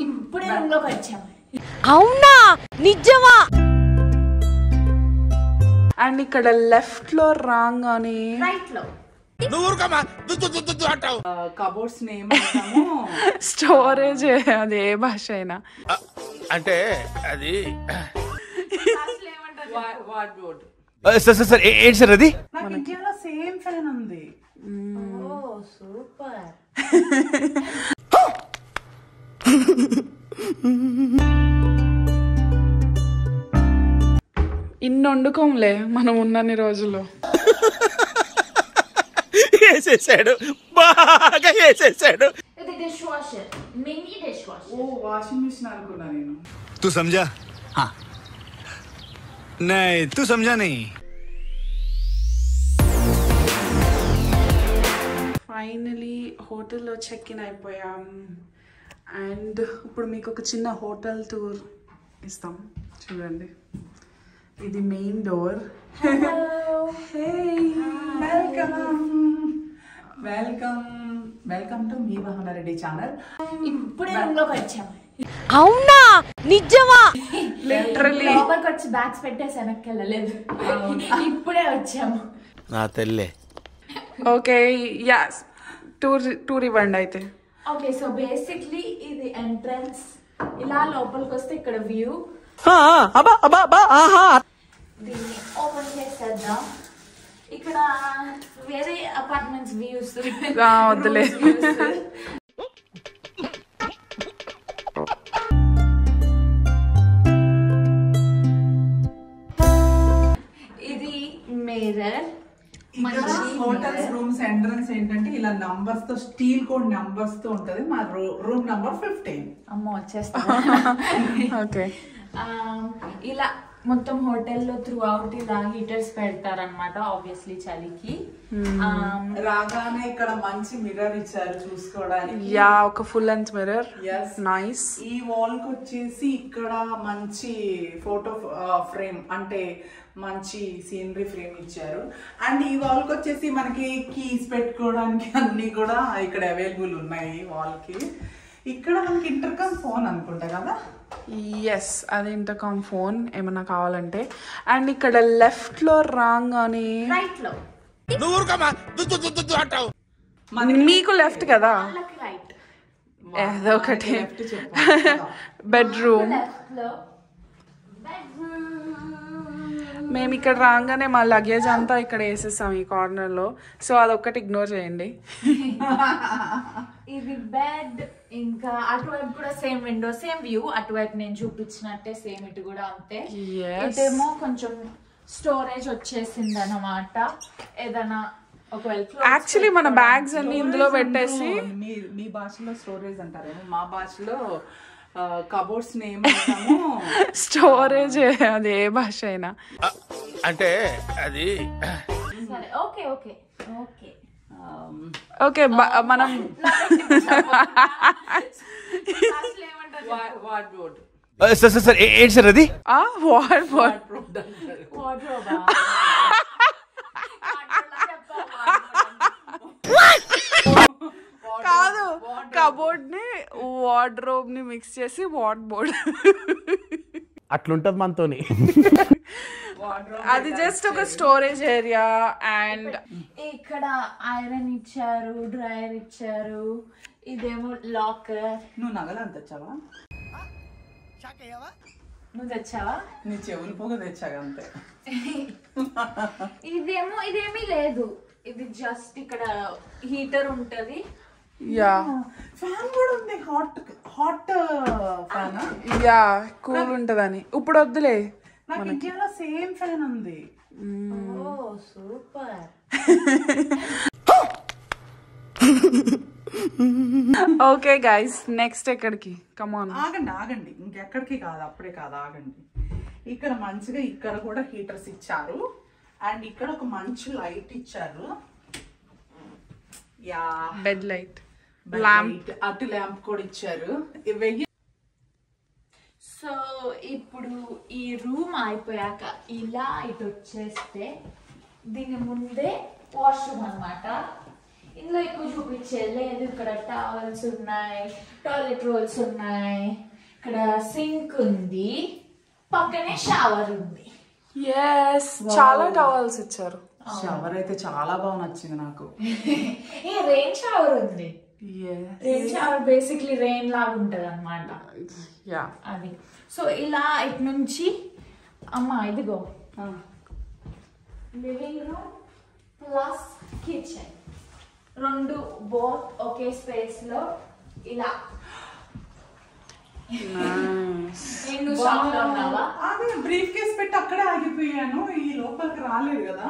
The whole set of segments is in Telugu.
ఇప్పుడే రూమ్ లోకి వచ్చాం. అవునా నిజమా? అండ్ ఇక్కడ లెఫ్ట్ లో రాగానే రైట్ లో కబోర్డ్స్ నేమ్ స్టోరేజ్. అది ఏ భాష అయినా అంటే అది వార్డ్రోబ్. సార్ ఏంటి సార్ అది? నాకు ఇండియాలో సేమ్ ఫ్యాన్ ఉంది. ఓ సూపర్. ఇన్ని వండుకోంలే మనం ఉన్నన్ని రోజులు. వేసేసాడు, బాగా వేసేసాడు. ఇది dish washer, mini dish washer. ఓ వాషింగ్ మిషన్ అనుకున్నా నేను. तू समझा? हाँ नहीं तू समझा नहीं. ఫైనలీ హోటల్లో చెక్ ఇన్ అయిపోయాం. అండ్ ఇప్పుడు మీకు ఒక చిన్న హోటల్ టూర్ ఇస్తాం చూడండి. ఇది మెయిన్ డోర్. వెల్కమ్ టు మీ వాహనారెడ్డి ఛానల్. ఇప్పుడే రూమ్ లోకి వచ్చాం. అవునా నిజమా? లిటరల్లీ లోపలికి వచ్చి బ్యాగ్స్ పెట్టేసి వెనక్కి వెళ్ళలేదు. ఇప్పుడే వచ్చాము. నా తెల్లే. ఓకే యాస్ టూర్ ఇవ్వండి అయితే. ఓకే సో బేసిక్లీ ఇది ఎంట్రన్స్. ఇలా లోపలికి వస్తే ఇక్కడ వ్యూ. దీన్ని ఓపెన్ చేసేద్దాం. ఇక్కడ వేరే అపార్ట్మెంట్స్ వ్యూస్ వద్దులే. ఇది మిర్రర్. హోటల్స్ రూమ్స్ ఎంట్రన్స్ ఏంటంటే ఇలా నంబర్స్ తో, స్టీల్ కోడ్ నంబర్స్ తో ఉంటది. మా రూమ్ నంబర్ 15. అమ్మో వచ్చేస్తా. ఓకే ఇలా మొత్తం హోటల్లో త్రూ అవుట్ ఇలా హీటర్స్ పెడతారనమాట ఆబ్వియస్లీ చలికి. రాగానే ఇక్కడ మంచి మిర్రర్ ఇచ్చారు చూసుకోవడానికి. యా ఒక ఫుల్ లెంత్ మిర్రర్. నైస్. ఈ వాల్ కి వచ్చేసి ఇక్కడ మంచి ఫోటో ఫ్రేమ్ అంటే మంచి సీనరీ ఫ్రేమ్ ఇచ్చారు. అండ్ ఈ వాల్ కి వచ్చేసి మనకి కీస్ పెట్టుకోవడానికి అన్ని కూడా ఇక్కడ అవైలబుల్ ఉన్నాయి వాల్ కి. ఇక్కడ మనకి ఇంటర్కామ్ ఫోన్ అనుకుంటా కదా. ఎస్ అది ఇంటర్కామ్ ఫోన్ ఏమన్నా కావాలంటే. అండ్ ఇక్కడ లెఫ్ట్ లో రాగానే రైట్ లో మీకు లెఫ్ట్ కదా, రైట్ ఏదో ఒకటి. బెడ్రూమ్. మేము ఇక్కడ రాగానే మా లగేజ్ అంతా ఇక్కడ వేసేసాం ఈ కార్నర్ లో. సో అదొక్కటి ఇగ్నోర్ చేయండి. ఇది బెడ్. ఇంకా అటువైపు కూడా సేమ్ విండో, సేమ్ వ్యూ. అటువైపు నేను చూపించినట్టే సేమ్ ఇటు కూడా అంతే. ఇటేమో కొంచెం స్టోరేజ్ వచ్చేసింది అన్నమాట. ఏదైనా ఒకవేళ యాక్చువల్లీ మన బ్యాగ్స్ అన్ని ఇందులో పెట్టేసి, మీ భాషలో స్టోరేజ్ అంటారేమో, మా భాషలో కబోర్డ్స్ నేమ్ స్టోరేజ్. అది ఏ భాష అయినా అంటే అది సరే. ఓకే ఓకే ఓకే ఓకే మనం సార్ ఏంటి సార్ అది? కాదు, కబోర్డ్ ని వార్డ్రోబ్ ని మిక్స్ చేసి వార్డ్ బోర్డ్. అట్లుంటది మనతోని. అది జస్ట్ ఒక స్టోరేజ్ ఏరియా. అండ్ ఇక్కడ ఐరన్ ఇచ్చారు, డ్రైయర్ ఇచ్చారు. ఇదేమో లాకర్. నువ్వు నగలు అంత తెచ్చావా? నువ్వు తెచ్చావా? నీ చెవులు పోగ తెచ్చాగా అంతే. ఇదేమీ లేదు. ఇది జస్ట్ ఇక్కడ హీటర్ ఉంటది. యా ఫ్యాన్ కూడా ఉంది. Hot fan. యా కూల్ ఉంటదని. ఇప్పుడు వద్దులే, నాకు ఇండియాలో సేమ్ ఫ్యాన్ ఉంది. ఓ సూపర్. ఓకే గైస్ నెక్స్ట్ ఎక్కడికి? కమాన్ ఆగండి ఇంకెక్కడికి కాదు, అప్పుడే కాదు, ఆగండి. ఇక్కడ మంచిగా ఇక్కడ కూడా హీటర్స్ ఇచ్చారు. అండ్ ఇక్కడ ఒక మంచి లైట్ ఇచ్చారు. యా బెడ్ లైట్, ల్యాంప్, అటు ల్యాంప్ కూడా ఇచ్చారు. సో ఇప్పుడు ఈ రూమ్ అయిపోయాక ఇలా ఇటు వచ్చేస్తే దీని ముందే వాష్రూమ్ అన్నమాట. ఇందులో ఎక్కువ చూపించేది లేదు. ఇక్కడ టవల్స్ ఉన్నాయి, టాయిలెట్ రోల్స్ ఉన్నాయి, ఇక్కడ సింక్ ఉంది, పక్కనే షవర్ ఉంది. చాలా టవల్స్ ఇచ్చారు. షవర్ అయితే చాలా బాగా నచ్చింది నాకు. రెయిన్ షవర్ ఉంది. రెయిన్ షవర్ బేసిక్లీ రెయిన్ లాగా ఉంటది అన్నమాట అది. సో ఇలా ఇటు నుంచి అమ్మా ఇదిగో లివింగ్ రూమ్ ప్లస్ కిచెన్ రెండు బోత్ ఒకే స్పేస్ లో ఇలా. అదే బ్రీఫ్ కేస్ పెట్టి అక్కడే ఆగిపోయాను. ఈ లోపలికి రాలేదు కదా.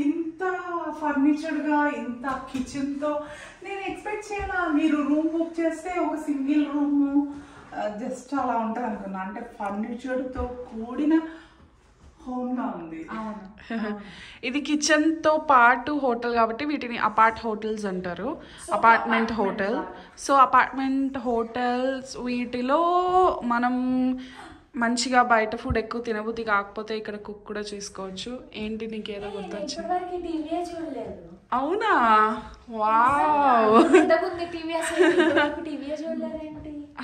ఇంత ఫర్నిచర్డ్ గా ఇంత కిచెన్ తో నేను ఎక్స్పెక్ట్ చేయనా. మీరు రూమ్ బుక్ చేస్తే ఒక సింగిల్ రూమ్ జస్ట్ అలా ఉంటుంది అనుకున్నా. అంటే ఫర్నిచర్డ్ తో కూడిన హోమ్ గా ఉంది. ఇది కిచెన్ తో పాటు హోటల్ కాబట్టి వీటిని అపార్ట్ హోటల్స్ అంటారు. Apartment hotel. So apartment hotels వీటిలో మనం మంచిగా బయట ఫుడ్ ఎక్కువ తినబుద్ధి కాకపోతే ఇక్కడ కుక్ కూడా చేసుకోవచ్చు. ఏంటి నీకేదో గుర్తొచ్చింది? అవునా? వావ్.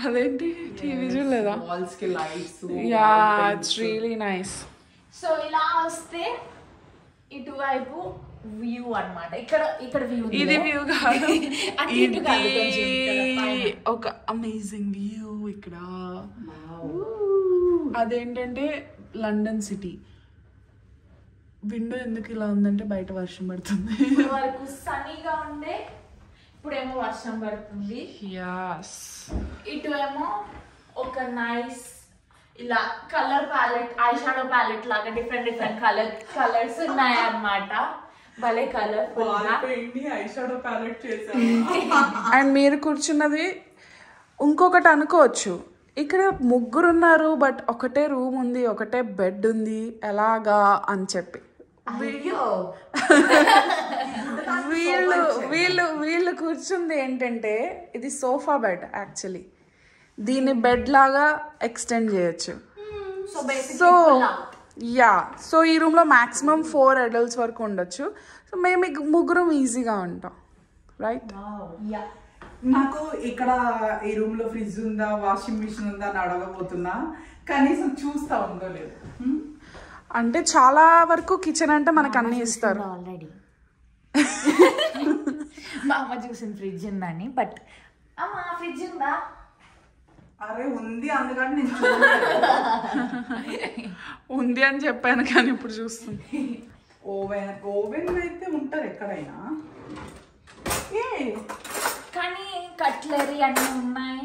అదేంటి టీవీ చూడలేదా? Yeah it's really nice. So ఇలా వస్తే ఇటువైపు వ్యూ అన్నమాట. ఇక్కడ వ్యూ. ఇది వ్యూ కాదు, ఇది ఒక అమేజింగ్ వ్యూ ఇక్కడ. అదేంటంటే లండన్ సిటీ. విండో ఎందుకు ఇలా ఉందంటే బయట వర్షం పడుతుంది. వరకు సనీగా ఉండే, ఇప్పుడేమో వర్షం పడుతుంది. ఇటు ఏమో ఒక నైస్ ఇలా colour palette, eye shadow palette లాగా డిఫరెంట్ కలర్స్ ఉన్నాయి అన్నమాట. భలే కలర్ఫుల్ గా ఐ షాడో ప్యాలెట్ చేశారు. అండ్ మీరు కూర్చున్నది ఇంకొకటి అనుకోవచ్చు, ఇక్కడ ముగ్గురు ఉన్నారు బట్ ఒకటే రూమ్ ఉంది, ఒకటే బెడ్ ఉంది, ఎలాగా అని చెప్పి వీళ్ళు కూర్చుంది ఏంటంటే ఇది సోఫా బెడ్. యాక్చువల్లీ దీన్ని బెడ్ లాగా ఎక్స్టెండ్ చేయొచ్చు. సో ఈ రూమ్ లో మాక్సిమం 4 adults వరకు ఉండొచ్చు. సో మేము ముగ్గురం ఈజీగా ఉంటాం, రైట్? నాకు ఇక్కడ ఈ రూమ్ లో ఫ్రిడ్జ్ ఉందా, వాషింగ్ మిషన్ ఉందా అని అడగబోతున్నా. కనీసం చూస్తా ఉందో లేదు. అంటే చాలా వరకు కిచెన్ అంటే మనకు అన్ని ఇస్తారు ఆల్రెడీ. మా అమ్మ చూసిన ఫ్రిడ్జ్ ఉందని. బట్ అమ్మా ఫ్రిడ్జ్ ఉందా? అరే ఉంది, అందుకని నేను ఉంది అని చెప్పాను కానీ ఇప్పుడు చూస్తుంది. ఓవెన్ అయితే ఉంటుంది ఎక్కడైనా. కానీ కట్లరీ అన్ని ఉన్నాయి,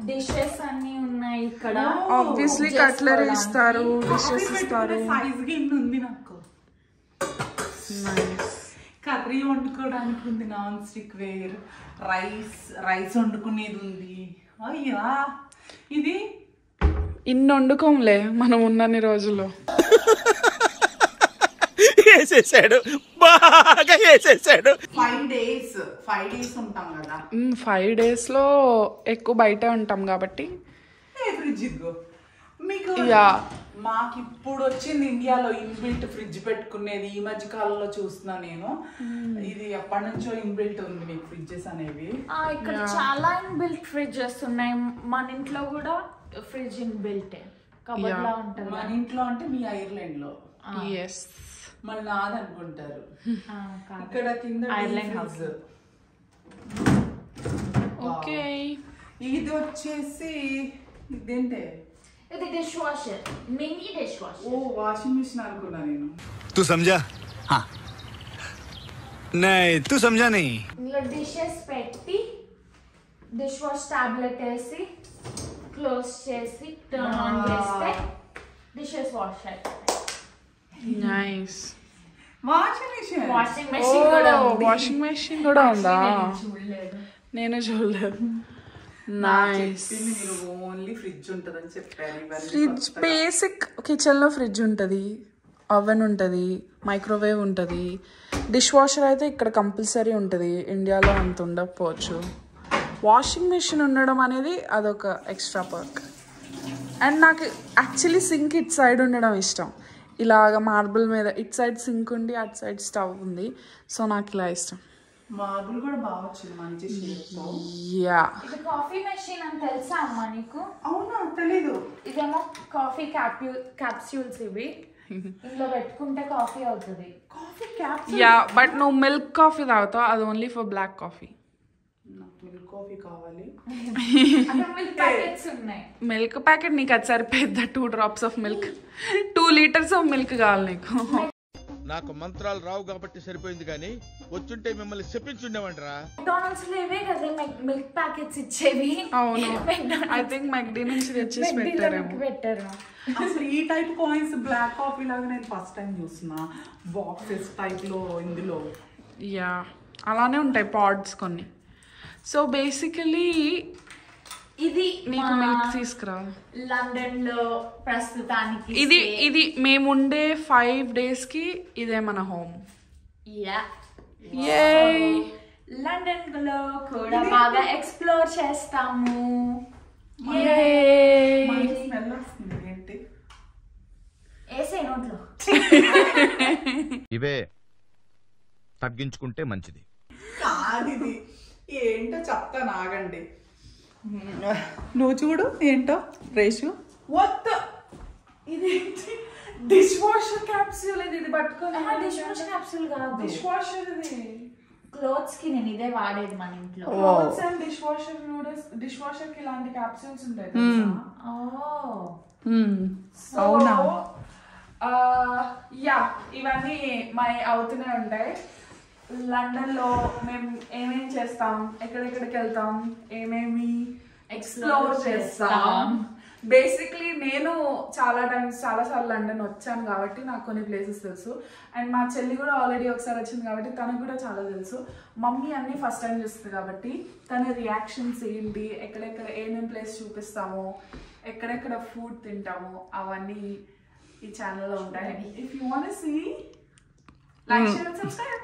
డిషెస్ అన్ని ఉన్నాయి ఇక్కడ. ఆబ్వియస్లీ కట్లరీ ఇస్తారు, డిషెస్ ఇస్తారు. సైజ్ గిన్నె ఉంది నాకు. కర్రీ వండుకోవడానికి ఉంది, నాన్ స్టిక్ వేర్. రైస్ వండుకునేది ఉంది. అయ్యా ఇది ఇన్ని వండుకోంలే మనం ఉన్నన్ని రోజుల్లో. వేసేసాడు, బాగా వేసేసాడు. 5 days ఉంటాం కదా. 5 days లో ఎక్కువ బయట ఉంటాం కాబట్టి ఫ్రిడ్జ్ ఇదిగో మీకు. మాకు ఇప్పుడు వచ్చింది ఇండియాలో ఇన్బిల్ట్ ఫ్రిడ్జ్ పెట్టుకునేది. ఈ మధ్య కాలంలో చూస్తున్నా నేను. ఇది ఎప్పటి నుంచో ఇన్బిల్ట్ ఉంది మీకు ఫ్రిడ్జెస్ అనేవి. ఇక్కడ చాలా ఇన్బిల్ట్ ఫ్రిడ్జెస్ ఉన్నాయి. మన ఇంట్లో కూడా ఫ్రిడ్జ్ ఇన్బిల్ట్ కబోర్డ్ లా ఉంటది. మన ఇంట్లో అంటే మీ ఐర్లాండ్ లో. మళ్ళీ నాదనుకుంటారు. ఇక్కడ కింద ఐర్లాండ్ హౌస్. ఓకే ఇది వచ్చేసి ఇదేంటే? ఇది dish washer, mini dish washer. ఓ వాషింగ్ మిషన్ అనుకున్నా నేను. तू समझा? हाँ नहीं तू समझा नहीं. ఇందులో డిషెస్ పెట్టి డిష్ వాష్ టాబ్లెట్ వేసి క్లోజ్ చేసి టర్న్ ఆన్ చేస్తే డిషెస్ వాష్ అయిపోతాయి. నైస్. వాషింగ్ మెషిన్ కూడా ఉంది. వాషింగ్ మెషిన్ కూడా ఉందా? నేను చూడలేదు. నైస్. ఓన్లీ ఫ్రిడ్జ్ ఉంటుందని చెప్పారు. ఫ్రిడ్జ్ బేసిక్ కిచెన్ లో ఫ్రిడ్జ్ ఉంటుంది, ఓవెన్ ఉంటుంది, మైక్రోవేవ్ ఉంటుంది. డిష్ వాషర్ అయితే ఇక్కడ కంపల్సరీ ఉంటుంది. ఇండియాలో అంత ఉండకపోవచ్చు. వాషింగ్ మెషిన్ ఉండడం అనేది అదొక ఎక్స్ట్రా పర్క్. అండ్ నాకు యాక్చువల్లీ సింక్ ఇట్ సైడ్ ఉండడం ఇష్టం. ఇలాగ మార్బుల్ మీద ఇట్ సైడ్ సింక్ ఉండి అటు సైడ్ స్టవ్ ఉంది. సో నాకు ఇలా ఇష్టం. మార్బుల్ కూడా బాగా వచ్చింది మంచి షేప్ తో. యా ఇది కాఫీ మెషిన్ అని తెలుసా అమ్మా నీకు? అవునా తెలీదు. ఇదేమో కాఫీ క్యాప్సూల్స్ ఇవి, ఇందులో పెట్టుకుంటే కాఫీ అవుతుంది. Coffee capsule. యా బట్ నువ్వు మిల్క్ కాఫీ తాగుతావు, అది ఓన్లీ ఫర్ బ్లాక్ కాఫీ. నాకు మిల్క్ కాఫీ కావాలి. మిల్క్ ప్యాకెట్స్ ఉన్నాయి. మిల్క్ ప్యాకెట్ నీకు అది సరిపోద్దా? 2 drops of milk, 2 liters of milk కావాలి నీకు. నాకు మంత్రాలు రావు కాబట్టి సరిపోయింది, కానీ వచ్చుంటే మిమ్మల్ని చెప్పించుండేవంటరా. మెక్డానల్డ్స్ లో ఇవే కదా మిల్క్ ప్యాకెట్స్ ఇచ్చేవి. అవును, ఐ థింక్ మెక్డీ నుంచి తెచ్చేసి పెట్టారు. అసలు ఈ టైప్ కాయిన్స్ బ్లాక్ కాఫీ లాగా నేను ఫస్ట్ టైం చూస్తున్నా, బాక్సెస్ టైప్ లో ఇందులో. యా అలానే ఉంటాయి పాడ్స్ కొన్ని. సో బేసికలీ ఇది నీకు మిల్క్ తీసుకురా. లండన్ లో ప్రస్తుతానికి ఇది మేముండే 5 days కి ఇదే మన హోమ్. లండన్ లో కూడా బాగా ఎక్స్ప్లోర్ చేస్తాము. స్మెల్ వస్తుంది ఏంటి? వేసే నోట్లో ఇవే తగ్గించుకుంటే మంచిది. కాదు ఇది ఏంటో చెప్తాను ఆగండి. నువ్వు చూడు ఏంటో రేషు. What? ఇది డిష్ వాషర్ క్యాప్సూల్. ఇది పట్టుకొని డిష్ వాషర్ క్యాప్సూల్ కాదు, డిష్ వాషర్. ఇది క్లోత్స్ కి నేను ఇదే వాడేది మన ఇంట్లో. Clothes and dish washer noodles. Dish washer కి ఇలాంటి క్యాప్సూల్స్ ఉంటాయి తెలుసా? అవునా? యా ఇవన్నీ మై అవుతూనే ఉంటాయి. లండన్ లో మేము ఏమేమి చేస్తాం, ఎక్కడెక్కడికి వెళ్తాం, ఏమేమి ఎక్స్ప్లోర్ చేస్తాం. బేసిక్లీ నేను చాలాసార్లు లండన్ వచ్చాను కాబట్టి నాకు కొన్ని ప్లేసెస్ తెలుసు. అండ్ మా చెల్లి కూడా ఆల్రెడీ ఒకసారి వచ్చింది కాబట్టి తనకు కూడా చాలా తెలుసు. మమ్మీ అన్ని ఫస్ట్ టైం చూస్తుంది కాబట్టి తన రియాక్షన్స్ ఏంటి, ఎక్కడెక్కడ ఏమేమి ప్లేస్ చూపిస్తామో, ఎక్కడెక్కడ ఫుడ్ తింటామో అవన్నీ ఈ ఛానల్లో ఉంటాయి. If you want to see, like, share and subscribe.